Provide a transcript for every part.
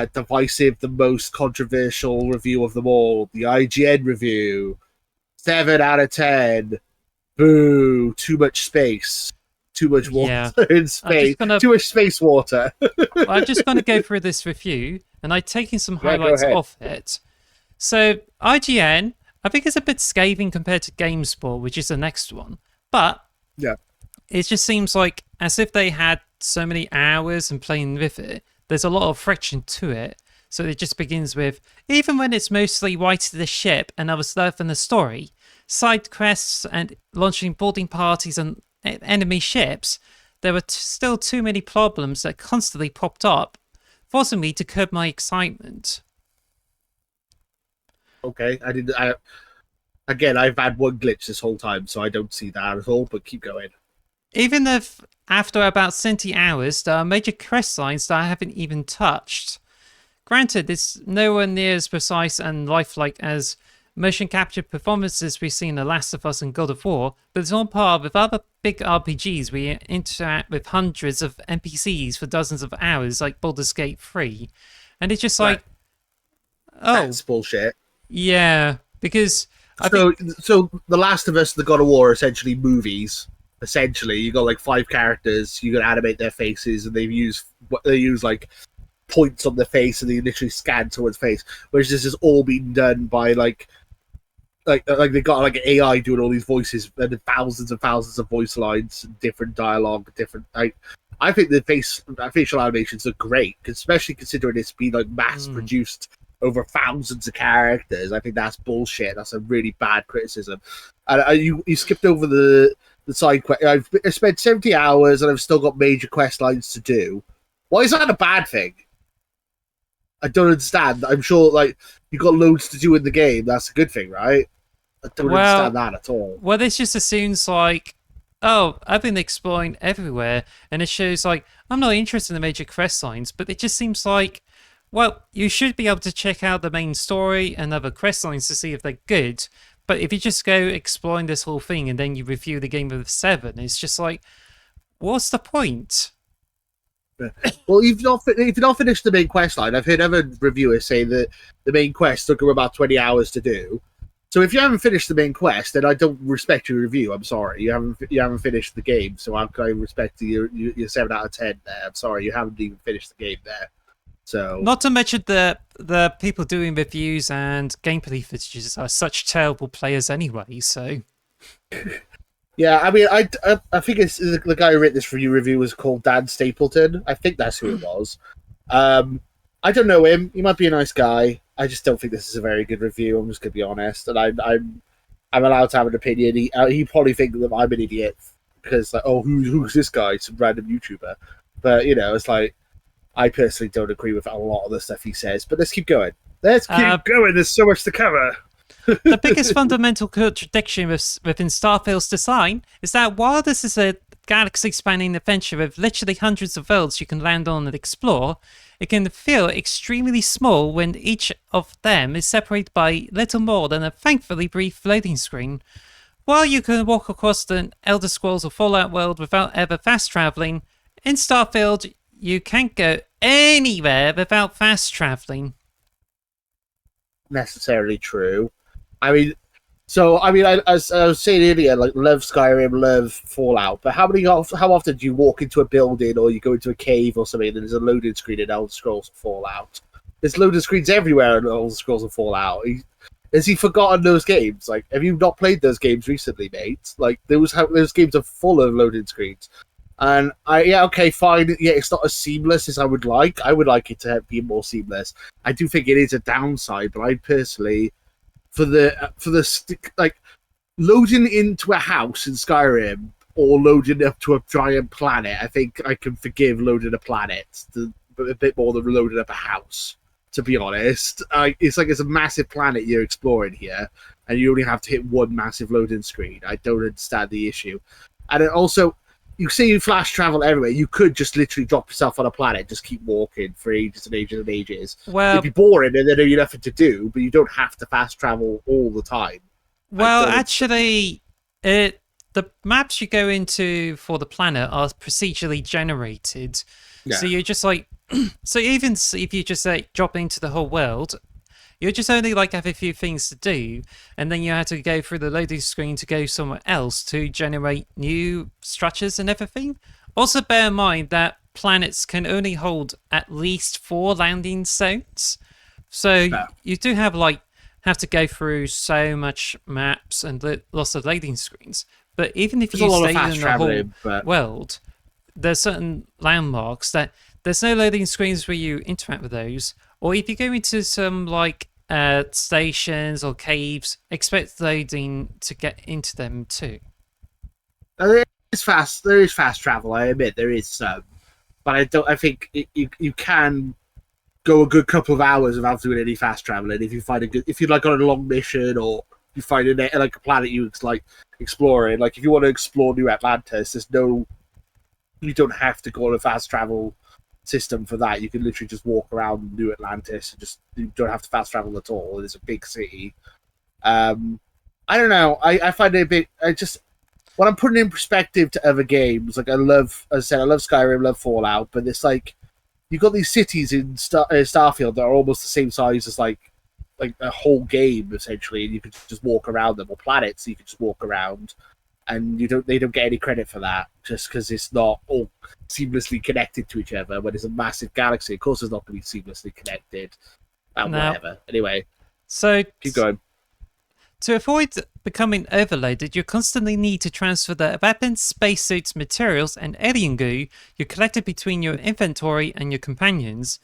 divisive, the most controversial review of them all. The IGN review, 7 out of 10. Boo! Too much space. Too much water in space. Too much space water. I'm just going to go through this review, and I've taken some highlights off it. So, IGN, I think it's a bit scathing compared to GameSpot, which is the next one. But it just seems like as if they had so many hours and playing with it, there's a lot of friction to it. So it just begins with, even when it's mostly righting the ship and other stuff in the story, side quests and launching boarding parties and enemy ships, there were still too many problems that constantly popped up, forcing me to curb my excitement. Okay, again, I've had one glitch this whole time, so I don't see that at all, but keep going. Even if after about 70 hours, there are major quest lines that I haven't even touched. Granted, it's nowhere near as precise and lifelike as motion capture performances we see in The Last of Us and God of War, but it's on par with other big RPGs where you interact with hundreds of NPCs for dozens of hours, like Baldur's Gate 3. And it's just like, that's bullshit. Yeah, because so The Last of Us and the God of War are essentially movies. Essentially, you got like 5 characters, you can animate their faces, and they use like points on their face, and they literally scan someone's face. Whereas this has all been done by like they got like AI doing all these voices and thousands of voice lines, different dialogue, different. I think the facial animations are great, especially considering it's been like mass produced over thousands of characters. I think that's bullshit. That's a really bad criticism. And you skipped over the side quest. I've spent 70 hours and I've still got major quest lines to do. Why is that a bad thing? I don't understand. I'm sure like you got loads to do in the game. That's a good thing, right? I don't understand that at all. Well, this just assumes like, oh, I've been exploring everywhere, and it shows like I'm not interested in the major quest lines, but it just seems like, well, you should be able to check out the main story and other quest lines to see if they're good. But if you just go exploring this whole thing and then you review the game with 7, it's just like, what's the point? Well, if you've not finished the main quest line, I've heard other reviewers say that the main quest took them about 20 hours to do. So if you haven't finished the main quest, then I don't respect your review. I'm sorry, you haven't finished the game, so I'm going to respect your 7 out of 10 there. I'm sorry, you haven't even finished the game there. So not to mention the people doing reviews and gameplay footages are such terrible players anyway. So yeah, I mean, I think it's the guy who wrote this review was called Dan Stapleton. I think that's who it was. I don't know him. He might be a nice guy. I just don't think this is a very good review. I'm just gonna be honest, and I'm allowed to have an opinion. He probably thinks that I'm an idiot because like, oh, who's this guy? Some random YouTuber. But you know, it's like I personally don't agree with a lot of the stuff he says. But let's keep going. Let's keep going. There's so much to cover. The biggest fundamental contradiction within Starfield's design is that while this is a galaxy-spanning adventure with literally hundreds of worlds you can land on and explore, it can feel extremely small when each of them is separated by little more than a thankfully brief loading screen. While you can walk across the Elder Scrolls or Fallout world without ever fast-traveling, in Starfield you can't go anywhere without fast-traveling. Necessarily true. I mean, as I was saying earlier, like love Skyrim, love Fallout, but how often do you walk into a building or you go into a cave or something and there's a loading screen in Elder Scrolls and Fallout? There's loading screens everywhere in Elder Scrolls and Fallout. Has he forgotten those games? Like, have you not played those games recently, mate? Like, those games are full of loading screens. And okay, fine. Yeah, it's not as seamless as I would like. I would like it to be more seamless. I do think it is a downside, but I personally, for the like loading into a house in Skyrim or loading up to a giant planet, I think I can forgive loading a planet a bit more than loading up a house. To be honest, it's like it's a massive planet you're exploring here, and you only have to hit one massive loading screen. I don't understand the issue, and it also. You say you flash travel everywhere. You could just literally drop yourself on a planet, just keep walking for ages and ages and ages. Well, it'd be boring, and then there'd be nothing to do. But you don't have to fast travel all the time. Well, actually, the maps you go into for the planet are procedurally generated. Yeah. So you're just like So even if you just drop into the whole world, you just only like have a few things to do, and then you have to go through the loading screen to go somewhere else to generate new structures and everything. Also, bear in mind that planets can only hold at least 4 landing zones, so you do have to go through so much maps and lots of loading screens. But even if you stay in the whole world, there's certain landmarks that there's no loading screens where you interact with those. Or if you go into some stations or caves, expect loading to get into them too. There is fast travel. I admit there is some, but I think you can go a good couple of hours without doing any fast traveling. If you find if you're like on a long mission, or you find a planet you like exploring. Like if you want to explore New Atlantis, you don't have to go on a fast travel system for that. You can literally just walk around New Atlantis and you don't have to fast travel at all. It's a big city. I don't know. I find it a bit. When I'm putting in perspective to other games, like I love Skyrim, love Fallout, but it's like you've got these cities in Starfield that are almost the same size as like a whole game essentially, and you can just walk around them, or planets you can just walk around, and they don't get any credit for that just because it's not all seamlessly connected to each other. When it's a massive galaxy, of course it's not going to be seamlessly connected. Whatever. Anyway, so keep going. To avoid becoming overloaded, you constantly need to transfer the weapons, spacesuits, materials, and alien goo you collected between your inventory and your companions,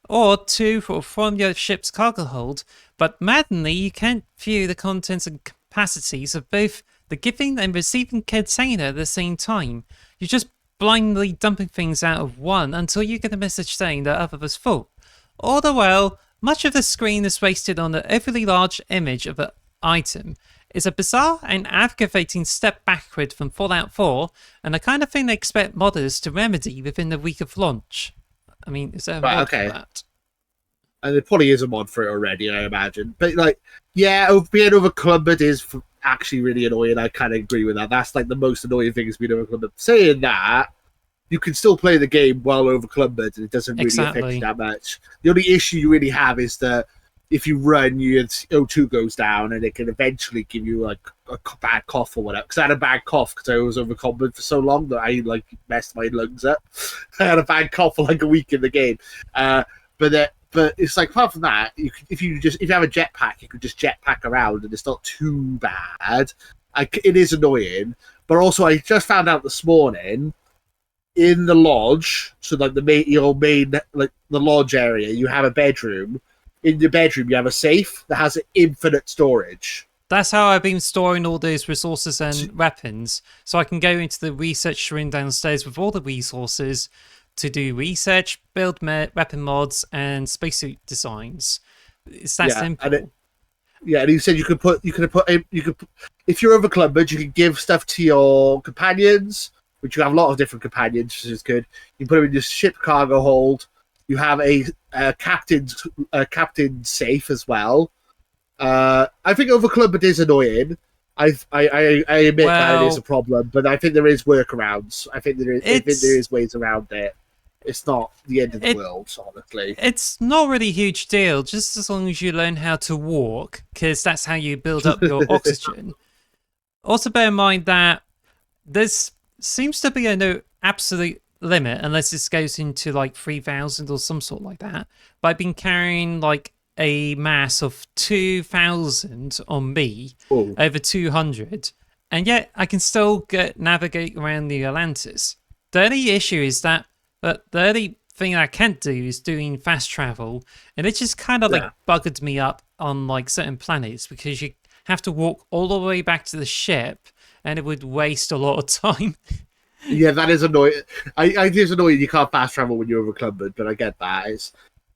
or from your ship's cargo hold, but maddeningly, you can't view the contents and capacities of both the giving and receiving container at the same time. You're just blindly dumping things out of one until you get a message saying the other was full. All the while, much of the screen is wasted on the overly large image of an item. It's a bizarre and aggravating step backward from Fallout 4, and the kind of thing they expect modders to remedy within the week of launch. I mean, is there a mod for that? And there probably is a mod for it already, I imagine. But being overclumbered is actually really annoying. I kind of agree with that. That's like the most annoying thing is being overclumbered. Saying that, you can still play the game well overclumbered, and it doesn't really affect you that much. The only issue you really have is that if you run, your O2 goes down, and it can eventually give you like a bad cough or whatever. Because I had a bad cough because I was overclumbered for so long that I messed my lungs up. I had a bad cough for like a week in the game. But it's like, apart from that, if you have a jetpack, you can just jetpack around, and it's not too bad. It is annoying, but also I just found out this morning in the lodge, so like the lodge area, you have a bedroom. In the bedroom, you have a safe that has infinite storage. That's how I've been storing all those resources and weapons, so I can go into the research room downstairs with all the resources to do research, build weapon mods, and spacesuit designs. It's that simple. And you said you could put if you're overclumbered, you can give stuff to your companions, which you have a lot of different companions, which is good. You put them in your ship cargo hold. You have a captain's safe as well. I think overclumbered is annoying. I admit that it is a problem, but I think there is workarounds. I think there is ways around it. It's not the end of the world, honestly. It's not really a huge deal, just as long as you learn how to walk, because that's how you build up your oxygen. Also, bear in mind that there seems to be no absolute limit, unless this goes into like 3,000 or some sort like that. But I've been carrying like a mass of 2,000 on me, over 200, and yet I can still navigate around the Atlantis. The only issue is that the only thing I can't do is doing fast travel, and it just kind of buggered me up on like certain planets because you have to walk all the way back to the ship, and it would waste a lot of time. Yeah, that is annoying. It is annoying you can't fast travel when you're overclumbered, but I get that. It's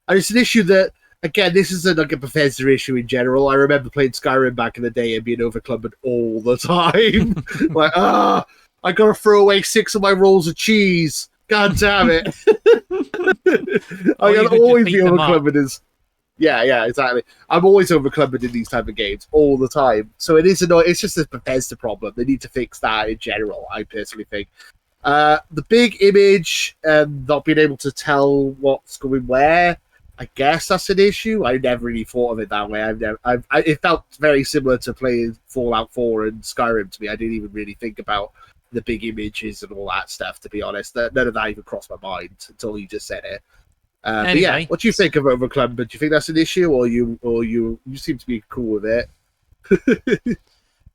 an issue that, again, this is like a Bethesda issue in general. I remember playing Skyrim back in the day and being overclumbered all the time. Like, I gotta throw away 6 of my rolls of cheese. God damn it. I gotta always be overclumbered. Yeah, exactly. I'm always overclumbered in these type of games all the time. So it is annoying. It's just a Bethesda problem. They need to fix that in general, I personally think. The big image and not being able to tell what's going where, I guess that's an issue. I never really thought of it that way. It felt very similar to playing Fallout 4 and Skyrim to me. I didn't even really think about the big images and all that stuff, to be honest. None of that even crossed my mind until you just said it. Anyway, but yeah, what do you think of Overclumbed? Do you think that's an issue, or you seem to be cool with it?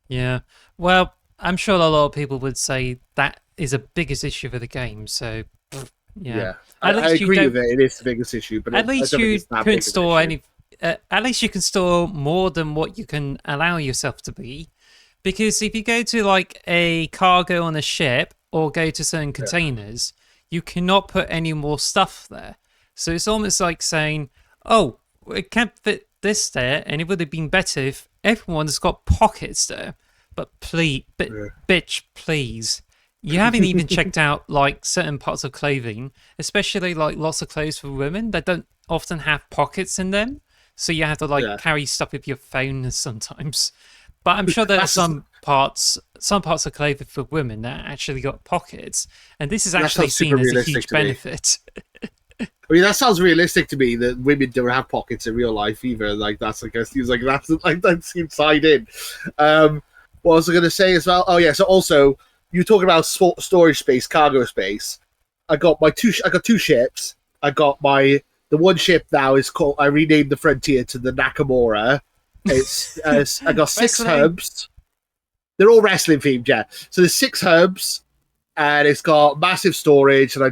Yeah. Well, I'm sure a lot of people would say that is a biggest issue for the game. So, yeah. I agree with it. It is the biggest issue, but at least you couldn't store any. At least you can store more than what you can allow yourself to be, because if you go to like a cargo on a ship or go to certain containers, you cannot put any more stuff there. So it's almost like saying, "Oh, it can't fit this there," and it would have been better if everyone's got pockets there. But please, bitch, please. You haven't even checked out like certain parts of clothing, especially like lots of clothes for women that don't often have pockets in them. So you have to like carry stuff with your phone sometimes. But I'm sure there are some parts of clothing for women that actually got pockets, and this is actually seen as a huge benefit. I mean, that sounds realistic to me, that women don't have pockets in real life either. Like that's like it seems like that seems tied in. What was I going to say as well? Oh yeah, so also you talking about storage space, cargo space. I got two ships. I got the one ship now is called. I renamed the Frontier to the Nakamura. It's I got 6 hubs. They're all wrestling themed, yeah. So there's 6 hubs, and it's got massive storage. And I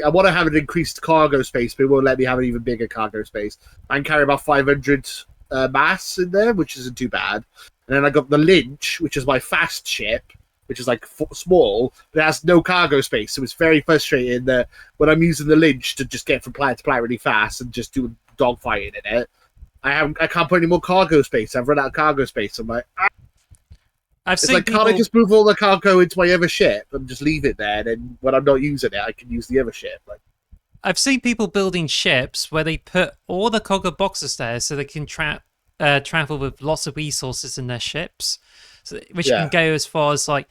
want to have an increased cargo space, but it won't let me have an even bigger cargo space. I can carry about 500 mass in there, which isn't too bad. And then I got the Lynch, which is my fast ship, which is like small, but it has no cargo space. So it's very frustrating that when I'm using the Lynch to just get from planet to planet really fast and just do dogfighting in it, I can't put any more cargo space. I've run out of cargo space. I'm like, can't I just move all the cargo into my other ship and just leave it there? And then when I'm not using it, I can use the other ship. I've seen people building ships where they put all the cargo boxes there so they can travel with lots of resources in their ships, which can go as far as like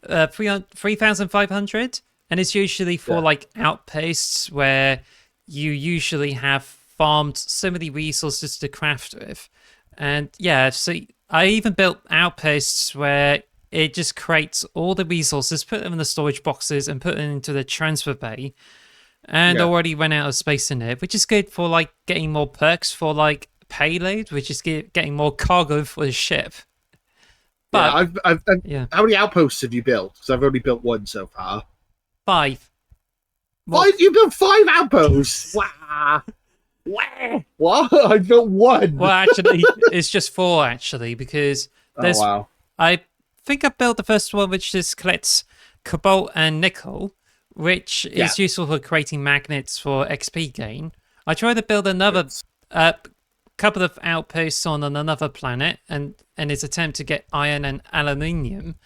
3,500, and it's usually for like outposts where you usually have farmed so many resources to craft with. And so I even built outposts where it just creates all the resources, put them in the storage boxes and put them into the transfer bay, and already ran out of space in it, which is good for like getting more perks for like payload, which is getting more cargo for the ship. But how many outposts have you built? Because I've only built 1 so far. 5. You built 5 outposts? Wow. What? I built 1. Well, actually, it's just 4 actually, because there's. I think I built the first one, which just collects cobalt and nickel, which is useful for creating magnets for XP gain. I tried to build another couple of outposts on another planet and its attempt to get iron and aluminium,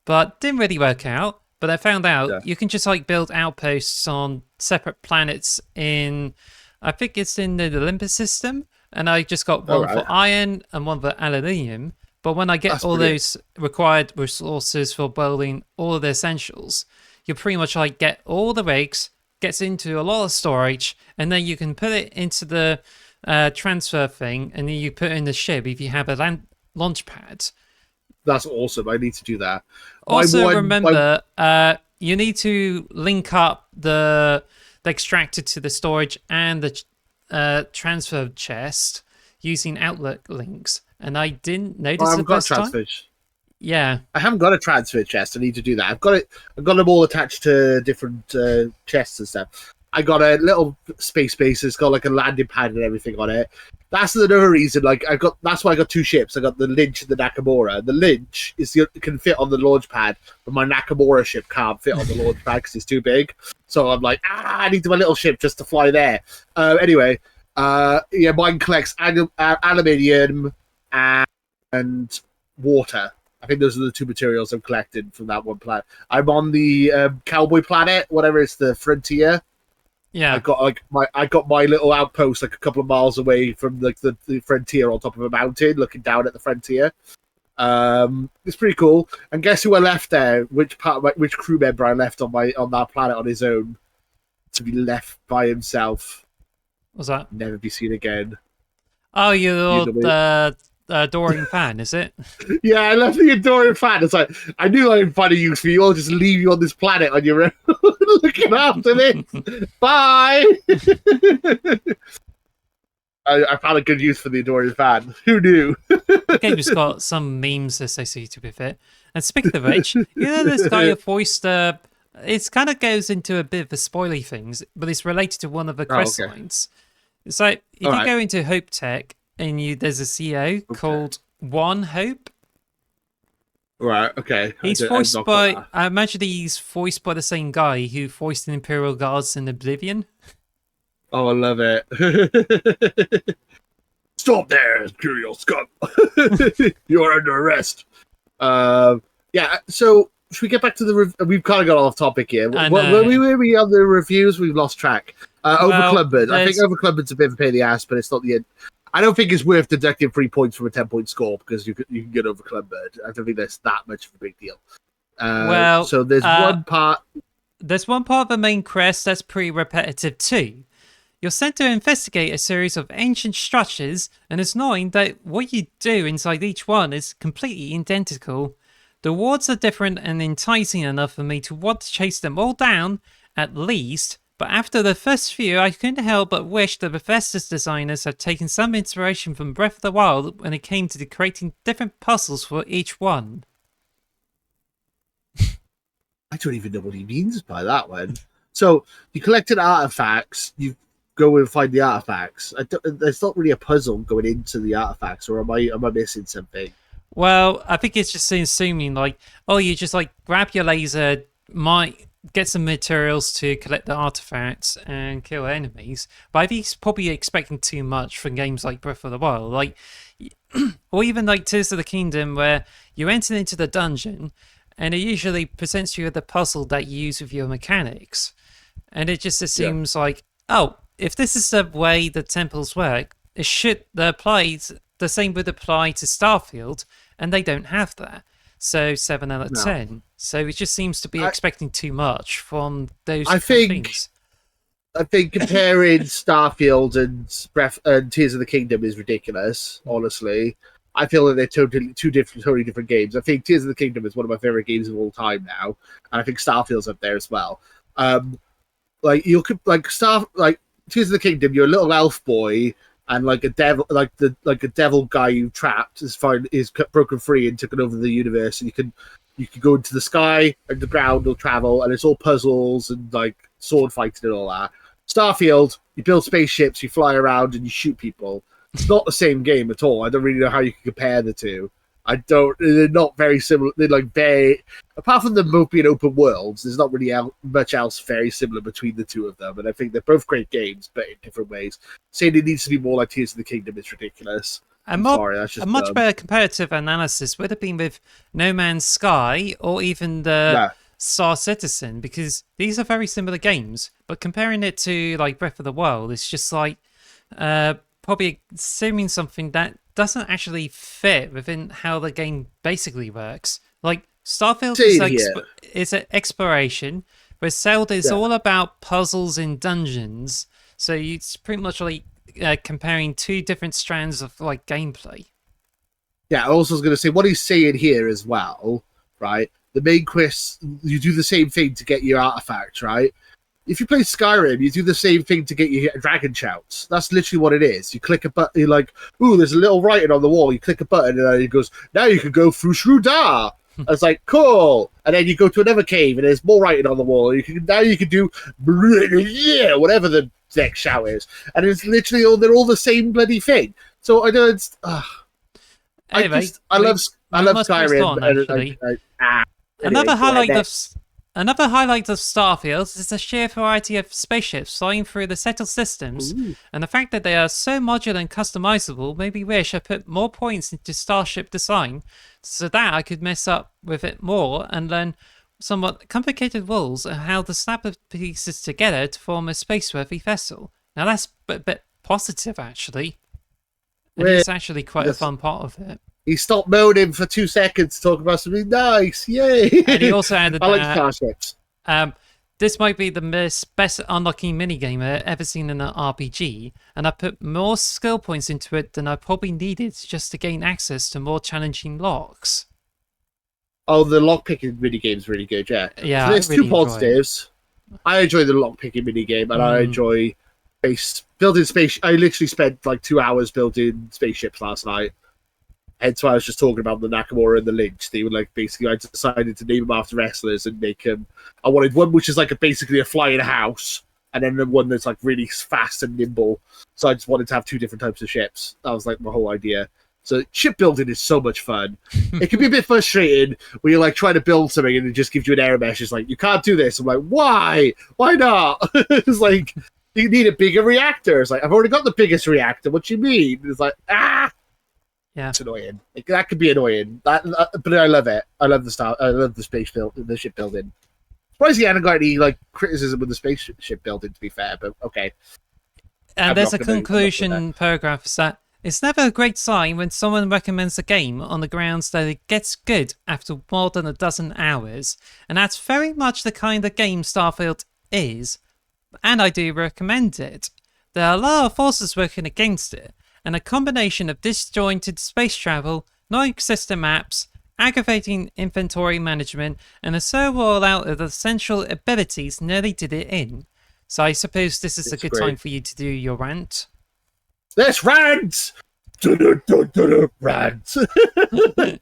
but didn't really work out. But I found out you can just like build outposts on separate planets in, I think it's in the Olympus system, and I just got one for iron and one for aluminium. But when I get those required resources for building all of the essentials, you pretty much like get all the rigs, gets into a lot of storage, and then you can put it into the transfer thing, and then you put in the ship if you have a launch pad. That's awesome. I need to do that. Also, remember, you need to link up the extractor to the storage and the transfer chest using Outlook links. And I didn't notice the first time. Yeah, I haven't got a transfer chest. I need to do that. I've got them all attached to different chests and stuff. I got a little space base. It's got like a landing pad and everything on it. That's another reason. Like that's why I got 2 ships. I got the Lynch and the Nakamura. The Lynch can fit on the launch pad, but my Nakamura ship can't fit on the launch pad because it's too big. So I'm like, I need my little ship just to fly there. Anyway, mine collects aluminium and water. I think those are the 2 materials I'm collecting from that one planet. I'm on the cowboy planet, whatever it's the Frontier. Yeah, I got my little outpost like a couple of miles away from the Frontier on top of a mountain, looking down at the Frontier. It's pretty cool. And guess who I left there? Which crew member I left on that planet on his own to be left by himself? What's that? Never be seen again. Oh, your adoring fan, is it? Yeah, I left the adoring fan. It's like, I knew I'd find a use for you. I'll just leave you on this planet on your own, looking after this. Bye. I found a good use for the adoring fan. Who knew? The game's got some memes associated with it. And speaking of which, this guy of voiced, it kind of goes into a bit of the spoily things, but it's related to one of the quest lines. So if you go into Hope Tech, and there's a CEO called One Hope. Right, okay. He's voiced by, I imagine he's voiced by the same guy who voiced the Imperial Guards in Oblivion. Oh, I love it. Stop there, Imperial scum. You are under arrest. Yeah, so should we get back to the... We've kind of got off topic here. Were we on the reviews? We've lost track. Overclubbered. I think Overclubbered's a bit of a pain in the ass, but it's not the end. I don't think it's worth deducting 3 points from a 10-point score because you can get Overclubbered. I don't think that's that much of a big deal. So there's one part... There's one part of the main quest that's pretty repetitive too. You're sent to investigate a series of ancient structures, and it's annoying that what you do inside each one is completely identical. The wards are different and enticing enough for me to want to chase them all down, at least, but after the first few, I couldn't help but wish the Bethesda's designers had taken some inspiration from Breath of the Wild when it came to creating different puzzles for each one. I don't even know what he means by that one. So, you collected artifacts, you go and find the artifacts. There's not really a puzzle going into the artifacts, or am I missing something? Well, I think it's just assuming you just grab your laser, might get some materials to collect the artifacts and kill enemies. But I think he's probably expecting too much from games like Breath of the Wild, or even Tears of the Kingdom, where you enter into the dungeon and it usually presents you with the puzzle that you use with your mechanics, and it just assumes if this is the way the temples work, it should apply. The same would apply to Starfield, and they don't have that. So 7 out of 10. So it just seems to be expecting too much from those things. I think comparing Starfield and Tears of the Kingdom is ridiculous, honestly. I feel that they're totally different games. I think Tears of the Kingdom is one of my favorite games of all time now, and I think Starfield's up there as well. Tears of the Kingdom, you're a little elf boy, and a devil guy you trapped is broken free and taken over the universe, and you can go into the sky and the ground will travel, and it's all puzzles and sword fighting and all that. Starfield, you build spaceships, you fly around, and you shoot people. It's not the same game at all. I don't really know how you can compare the two. They're not very similar. They're apart from them both being open worlds, there's not really much else very similar between the two of them. And I think they're both great games, but in different ways. Saying it needs to be more like Tears of the Kingdom is ridiculous. A much better comparative analysis would have been with No Man's Sky or even the Star Citizen, because these are very similar games. But comparing it to Breath of the Wild, it's just probably assuming something that doesn't actually fit within how the game basically works. Starfield is an exploration, where Zelda is all about puzzles in dungeons. So it's pretty much comparing two different strands of gameplay. Yeah, I also was going to say what he's saying here as well, right? The main quest, you do the same thing to get your artifacts, right? If you play Skyrim, you do the same thing to get your dragon shouts. That's literally what it is. You click a button, you're like, ooh, there's a little writing on the wall. You click a button, and then it goes, now you can go through Shrudar. I was like, cool. And then you go to another cave, and there's more writing on the wall. Now you can do, whatever the next shout is. And it's literally they're all the same bloody thing. So I know it's... Anyway, I love Skyrim. Another highlight of Starfield is the sheer variety of spaceships flying through the settled systems, and the fact that they are so modular and customizable made me wish I put more points into starship design so that I could mess up with it more and learn somewhat complicated rules of how to snap the pieces together to form a space-worthy vessel. Now that's a bit positive, actually. And it's actually quite a fun part of it. he stopped moaning for 2 seconds to talk about something nice. Yay! And he also added I like starships. This might be the best unlocking minigame I've ever seen in an RPG, and I put more skill points into it than I probably needed just to gain access to more challenging locks. Oh, the lockpicking minigame's really good, yeah. Yeah, so there's really 2 positives. I enjoy the lockpicking minigame, and I enjoy building space. I literally spent like 2 hours building spaceships last night. Hence why I was just talking about the Nakamura and the Lynch. They were like, basically, I decided to name them after wrestlers and make them. I wanted one which is like basically a flying house, and then the one that's like really fast and nimble. So I just wanted to have 2 different types of ships. That was like my whole idea. So shipbuilding is so much fun. It can be a bit frustrating when you're like trying to build something and it just gives you an error message. It's like, you can't do this. I'm like, why? Why not? It's like, you need a bigger reactor. It's like, I've already got the biggest reactor. What do you mean? It's like, yeah, it's annoying. Like, that could be annoying. But I love it. I love the style. I love the the shipbuilding. Surprised you hadn't got any like criticism with the spaceship building, to be fair. But okay. And there's a conclusion paragraph that it's never a great sign when someone recommends a game on the grounds that it gets good after more than a dozen hours, and that's very much the kind of game Starfield is, and I do recommend it. There are a lot of forces working against it, and a combination of disjointed space travel, non-existent maps, aggravating inventory management, and a slow rollout of essential abilities nearly did it in. So I suppose this is a good time for you to do your rant. Let's rant! Rant! 7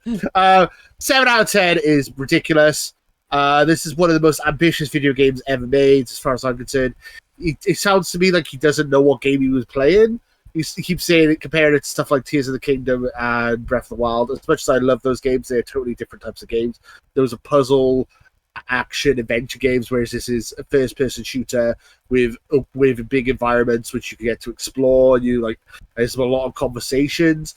out of 10 is ridiculous. This is one of the most ambitious video games ever made, as far as I'm concerned. It sounds to me like he doesn't know what game he was playing. He keeps saying it, comparing it to stuff like Tears of the Kingdom and Breath of the Wild. As much as I love those games, they're totally different types of games. Those are puzzle, action, adventure games, whereas this is a first-person shooter with big environments which you can get to explore. And there's a lot of conversations.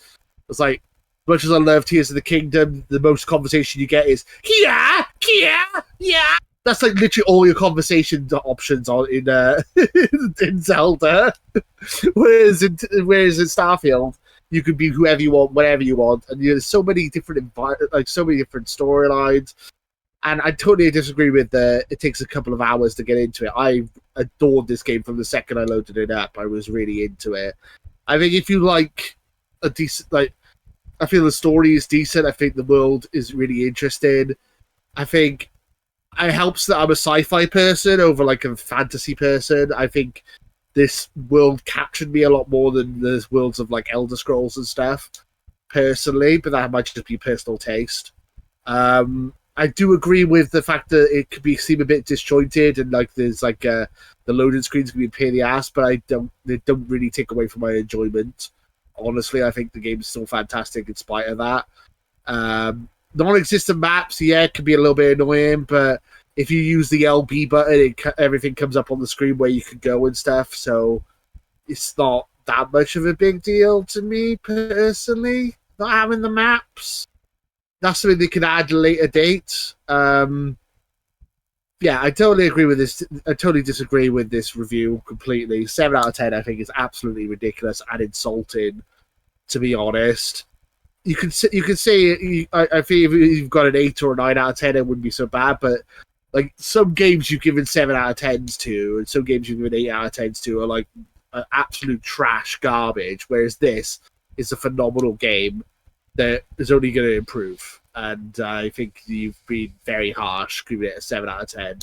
It's like, as much as I love Tears of the Kingdom, the most conversation you get is "Kia, Kia, yeah." That's like literally all your conversation options on in in Zelda. whereas in Starfield, you could be whoever you want, whatever you want, and there's so many different so many different storylines. And I totally disagree with it takes a couple of hours to get into it. I adored this game from the second I loaded it up. I was really into it. I think if you like a decent, I feel the story is decent. I think the world is really interesting. I think it helps that I'm a sci-fi person over like a fantasy person. I think this world captured me a lot more than the worlds of like Elder Scrolls and stuff, personally, but that might just be personal taste. I do agree with the fact that it could seem a bit disjointed and like there's like the loading screens can be a pain in the ass, but they don't really take away from my enjoyment. Honestly, I think the game is still fantastic in spite of that. Non-existent maps, yeah, it can be a little bit annoying, but if you use the LB button, everything comes up on the screen where you can go and stuff, so it's not that much of a big deal to me, personally, not having the maps. That's something they can add at a later date. Yeah, I totally agree with this. I totally disagree with this review completely. 7 out of 10, I think, is absolutely ridiculous and insulting, to be honest. You can say I think if you've got an 8 or a 9 out of 10, it wouldn't be so bad. But like some games you've given 7 out of 10s to, and some games you've given 8 out of 10s to, are like absolute trash garbage. Whereas this is a phenomenal game that is only going to improve. And I think you've been very harsh giving it a 7 out of 10.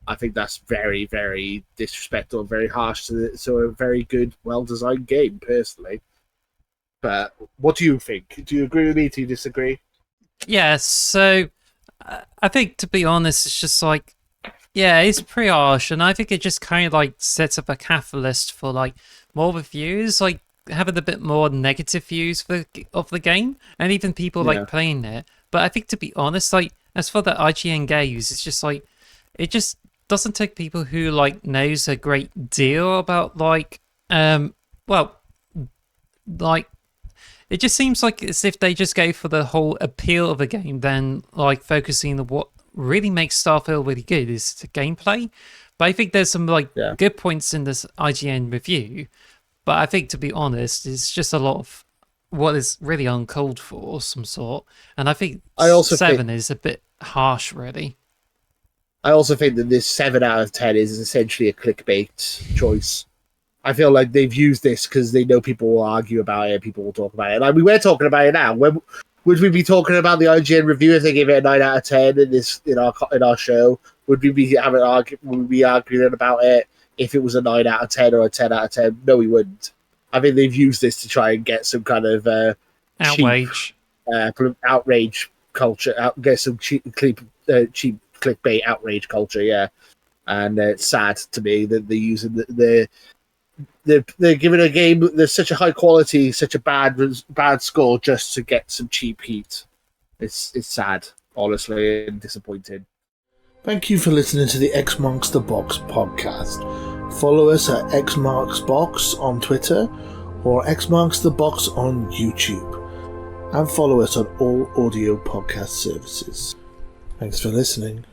I think that's very, very disrespectful and very harsh to a very good, well-designed game, personally. But what do you think? Do you agree with me? Do you disagree? Yeah, so I think, to be honest, it's just like, yeah, it's pretty harsh. And I think it just kind of like sets up a catalyst for like more reviews, like having a bit more negative views of the game, and even people like playing it. But I think, to be honest, like as for the IGN games, it's just like it just doesn't take people who like knows a great deal about like it just seems like as if they just go for the whole appeal of the game, then like focusing on what really makes Starfield really good is the gameplay. But I think there's some like good points in this IGN review. But I think, to be honest, it's just a lot of what is really uncalled for, some sort. And I think I also 7 is a bit harsh, really. I also think that this 7 out of 10 is essentially a clickbait choice. I feel like they've used this because they know people will argue about it, people will talk about it. I mean, we're talking about it now. When would we be talking about the IGN review if they gave it a 9 out of 10 in our show? Would we be arguing about it if it was a 9 out of 10 or a 10 out of 10? No, we wouldn't. I think they've used this to try and get some kind of outrage, outrage culture, get some cheap clickbait outrage culture, yeah. And it's sad to me that they're using they're giving a game there's such a high quality, such a bad score just to get some cheap heat. It's sad, honestly, and disappointing. Thank you for listening to the X Marks the Box podcast. Follow us at X Marks Box on Twitter or X Marks the Box on YouTube. And follow us on all audio podcast services. Thanks for listening.